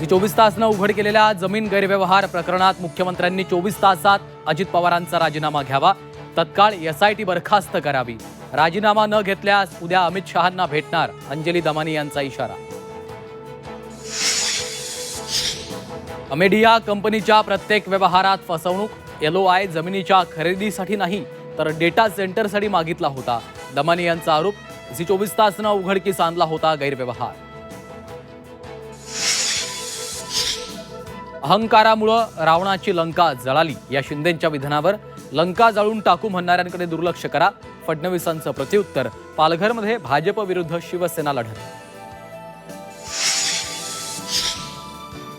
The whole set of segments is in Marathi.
24 तास न उघड केलेल्या जमीन गैरव्यवहार प्रकरणात मुख्यमंत्र्यांनी 24 तासात अजित पवारांचा राजीनामा घ्यावा, तत्काळ एसआयटी बरखास्त करावी. राजीनामा न घेतल्यास उद्या अमित शहांना भेटणार, अंजली दमानी यांचा इशारा. अमेडिया कंपनीच्या प्रत्येक व्यवहारात फसवणूक. LOI जमिनीच्या खरेदीसाठी नाही तर डेटा सेंटरसाठी मागितला होता. दमानी यांचा आरोप. 24 तास न उघडकीस आणला होता गैरव्यवहार. अहंकारामुळे रावणाची लंका जळाली या शिंदेंच्या विधानावर लंका जाळून टाकू म्हणणाऱ्यांकडे दुर्लक्ष करा, फडणवीसांचं प्रत्युत्तर. पालघरमध्ये भाजप विरुद्ध शिवसेना लढत.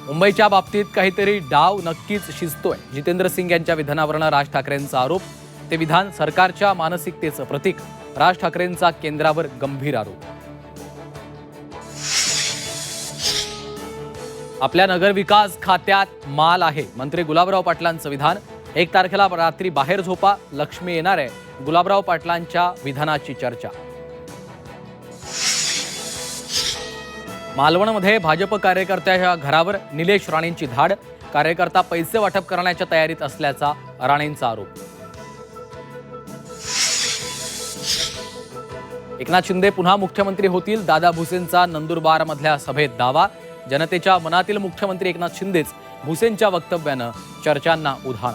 मुंबईच्या बाबतीत काहीतरी डाव नक्कीच शिजतोय. जितेंद्र सिंग यांच्या विधानावरून राज ठाकरेंचा आरोप. ते विधान सरकारच्या मानसिकतेचं प्रतीक. राज ठाकरेंचा केंद्रावर गंभीर आरोप. आपल्या नगरविकास खात्यात माल आहे, मंत्री गुलाबराव पाटलांचं विधान. 1 तारखेला रात्री बाहेर झोपा, लक्ष्मी येणार आहे. गुलाबराव पाटलांच्या विधानाची चर्चा. मालवणमध्ये भाजप कार्यकर्त्याच्या घरावर निलेश राणेंची धाड. कार्यकर्ता पैसे वाटप करण्याच्या तयारीत असल्याचा राणेंचा आरोप. एकनाथ शिंदे पुन्हा मुख्यमंत्री होतील, दादा भुसेंचा नंदुरबारमधल्या सभेत दावा. जनतेच्या मनातील मुख्यमंत्री एकनाथ शिंदेच. भुसेंच्या वक्तव्यानं चर्चांना उधाण.